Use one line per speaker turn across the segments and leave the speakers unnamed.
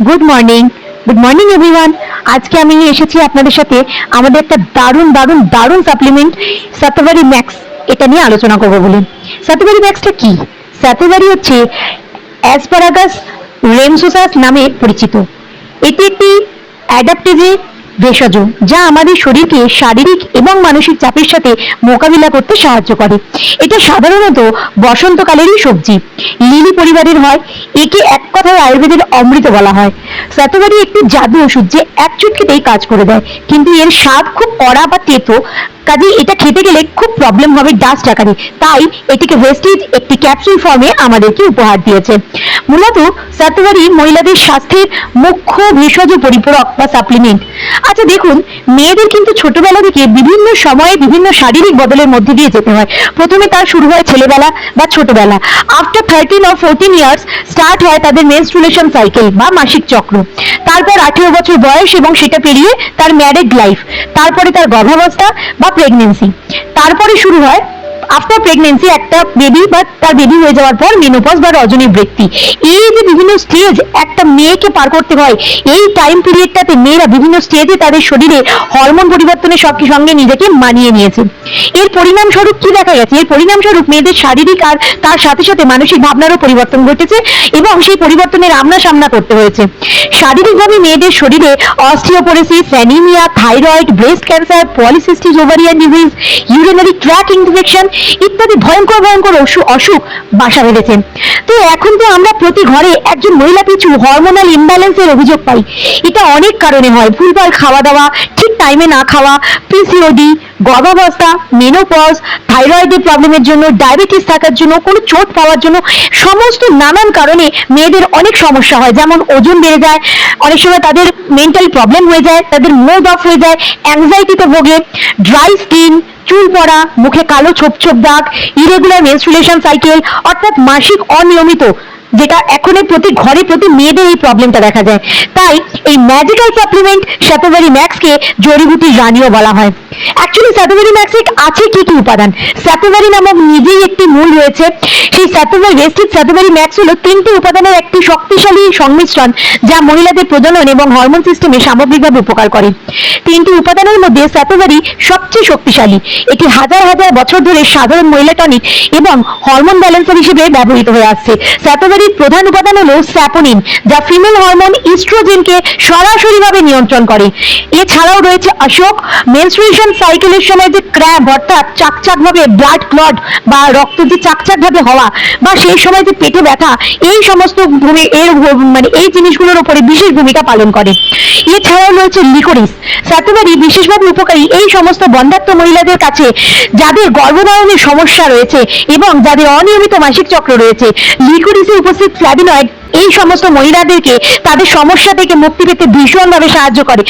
Good morning everyone. আজকে আমি নিয়ে এসেছি আপনাদের সাথে আমাদের একটা দারুণ দারুণ দারুণ সাপ্লিমেন্ট সাতোভারি ম্যাক্স, এটা নিয়ে আলোচনা করবো বলে। সাতোভারি ম্যাক্সটা কি? সাতোভারি হচ্ছে অ্যাসপারাগাস রেমসোসাস নামে পরিচিত। এটি একটি অ্যাডাপ্টিভ ভেষজ যা আমাদের শরীরকে শারীরিক এবং মানসিক চাপের সাথে মোকাবিলা করতে সাহায্য করে। এটা সাধারণত বসন্তকালেরই সবজি, লিলি পরিবারের হয়। একে এক কথায় আয়ুর্বেদের অমৃত বলা হয়। সাতোভারি একটি জাদু ওষুধ যে এক চুটকিতেই কাজ করে দেয়, কিন্তু এর স্বাদ খুব কড়া বা তেতো, কাজেই এটা খেতে গেলে খুব প্রবলেম হবে ডাস্ট আকারে। তাই এটিকে ওয়েস্টেজ একটি ক্যাপসুল ফর্মে আমাদেরকে উপহার দিয়েছে। মূলত সাতোভারি মহিলাদের স্বাস্থ্যের মুখ্য ভেষজ পরিপূরক বা সাপ্লিমেন্ট। আচ্ছা দেখুন, মেয়েদের কিন্তু ছোটবেলা থেকে বিভিন্ন সময়ে বিভিন্ন শারীরিক বদলের মধ্যে দিয়ে যেতে হয়। প্রথমে তার শুরু হয় ছেলেবেলা বা ছোটবেলা। আফটার 13 or 14 ইয়ার্স স্টার্ট হয় তাদের মেনস্ট্রুলেশন সাইকেল বা মাসিক চক্র। তারপর 18 বছর বয়স এবং সেটা পেরিয়ে তার ম্যারিড লাইফ, তারপরে তার গর্ভাবস্থা বা প্রেগনেন্সি। তারপরে শুরু হয় আফটার প্রেগনেন্সি একটা বেবি বা তার বেবি হয়ে যাওয়ার পর মেনোপজ বা রজনী বৃত্তি। এই যে বিভিন্ন স্টেজ একটা মেয়েকে পার করতে হয়, এই টাইম পিরিয়ডটাতে মেয়েরা বিভিন্ন স্টেজে তাদের শরীরে হরমোন পরিবর্তনের সঙ্গে নিজেকে মানিয়ে নিয়েছে। এর পরিণামস্বরূপ কি দেখা গেছে? এর পরিণামস্বরূপ মেয়েদের শারীরিক আর তার সাথে সাথে মানসিক ভাবনারও পরিবর্তন ঘটেছে এবং সেই পরিবর্তনের আমনা সামনা করতে হয়েছে। শারীরিকভাবে মেয়েদের শরীরে osteoporosis, anaemia, thyroid, breast cancer, polycystic ovarian disease, urinary tract infection ইত্যাদি ভয়ঙ্কর ভয়ঙ্কর অসুখ বাসা বেঁধেছে। তো এখন তো আমরা প্রতি ঘরে একজন মহিলা পিছু হরমোনাল ইমব্যালেন্সের অভিযোগ পাই। এটা অনেক কারণে হয়। ভুলভাল খাওয়া দাওয়া, ঠিক টাইমে না খাওয়া, পিসিওডি, গর্ভাবস্থা, মেনোপজ, থাইরয়েডের প্রবলেমের জন্য, ডায়াবেটিস থাকার জন্য, কোনো চোট পাওয়ার জন্য, সমস্ত নানান কারণে মেয়েদের অনেক সমস্যা হয়। যেমন ওজন বেড়ে যায়, অনেক সময় তাদের মেন্টাল প্রবলেম হয়ে যায়, তাদের মুড অফ হয়ে যায়, অ্যাংজাইটিতে ভোগে, ড্রাই স্কিন, চুল পড়া, মুখে কালো ছোপ ছোপ দাগ, ইরেগুলার মেনস্ট্রুলেশন সাইকেল অর্থাৎ মাসিক অনিয়মিত, যেটা এখন প্রতি ঘরে প্রতি মেয়েদের এই প্রবলেমটা দেখা যায়। তাই এই ম্যাজিক্যাল সাপ্লিমেন্ট সাতোভারি ম্যাক্সকে জড়িবুটির রানীও বলা হয়। অ্যাকচুয়ালি সাতোভারি ম্যাক্সে আছে কি কি উপাদান? সাতোভারি নামক নিজেই একটি মূল রয়েছে। সেই সাতোভারি ওয়েস্টেজ সাতোভারি ম্যাক্স হলো 3টি উপাদানের একটি শক্তিশালী সংমিশ্রণ যা মহিলাদের প্রজনন এবং হরমোন সিস্টেমে সামগ্রিকভাবে উপকার করে। 3টি উপাদানের মধ্যে সাতোভারি সবচেয়ে শক্তিশালী। এটি হাজার হাজার বছর ধরে সাধারণ মহিলা টনিক এবং হরমোন ব্যালেন্সার হিসেবে ব্যবহৃত হয়ে আসছে। সাতোভারির প্রধান উপাদান হলো স্যাপোনিন, যা ফিমেল হরমোন ইস্ট্রোজেনকে সরাসরিভাবে নিয়ন্ত্রণ করে। এছাড়াও রয়েছে অশোক, মেনস্ট্রুয়েশন সাইকেলের সময় যে ক্র্যাম্প অর্থাৎ চাকচাকভাবে ব্লাড ক্লট বা রক্ত যে চাকচাকভাবে হওয়া বা সেই সময় যে পেটে ব্যথা, এই সমস্ত এই জিনিসগুলোর উপরে বিশেষ ভূমিকা পালন করে। এছাড়াও রয়েছে লিকোরিস। সাতোভারি বিশেষভাবে উপকারী এই সমস্ত বন্ধ্যাত্ব মহিলাদের কাছে যাদের গর্ভধারণের সমস্যা রয়েছে এবং যাদের অনিয়মিত মাসিক চক্র রয়েছে। লিকোরিসে উপস্থিত ফ্ল্যাভিনয়েড এই সমস্ত মহিলাদেরকে তাদের সমস্যা থেকে মুক্তি পেতে ভীষণভাবে সাহায্য করে।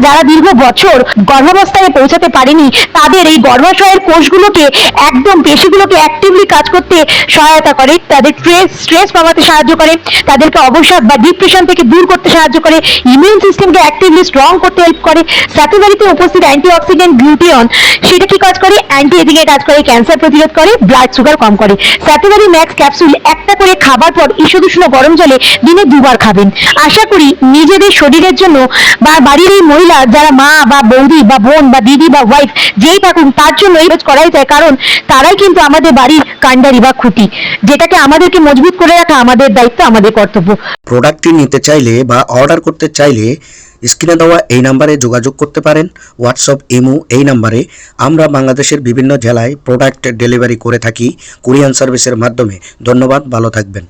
যারা দীর্ঘ বছর গর্ভাবস্থায় পৌঁছাতে পারেনি, তাদের এই গর্ভাশয়ের কোষগুলোকে একদম পেশিগুলোকে অ্যাক্টিভলি কাজ করতে সহায়তা করে, তাদের স্ট্রেস কমাতে সাহায্য করে, তাদেরকে অবসাদ বা ডিপ্রেশন থেকে দূর করতে সাহায্য করে, ইমিউন সিস্টেমকে অ্যাক্টিভলি স্ট্রং করতে হেল্প করে। সাতোভারিতে উপস্থিত অ্যান্টিঅক্সিডেন্ট গ্লুটিয়ন সেটা কি কাজ করে? অ্যান্টি এজিং এর কাজ করে, ক্যান্সার প্রতিরোধ করে, ব্লাড সুগার কম করে। সাতোভারি ম্যাক্স ক্যাপসুল একটা করে খাবার পর ঈষদুষ্ণ গরম জলে দিনে 2 বার খাবেন। আশা করি নিজেদের শরীরের জন্য বা বাড়ির এই মহিলা যারা মা বা বৌদি বা বোন বা দিদি বা ওয়াইফ যেই থাকুন, তার জন্য এই কাজ করাই যায়, কারণ তারাই কিন্তু আমাদের বাড়ির কাণ্ডারি বা খুঁটি, যেটাকে আমাদেরকে মজবুত করে রাখা আমাদের দায়িত্ব, আমাদের কর্তব্য।
প্রোডাক্টটি নিতে চাইলে বা অর্ডার করতে চাইলে স্ক্রিনে দেওয়া এই নাম্বারে যোগাযোগ করতে পারেন। হোয়াটসঅ্যাপ, ইমো এই নাম্বারে। আমরা বাংলাদেশের বিভিন্ন জেলায় প্রোডাক্ট ডেলিভারি করে থাকি কুরিয়ার সার্ভিসের মাধ্যমে। ধন্যবাদ, ভালো থাকবেন।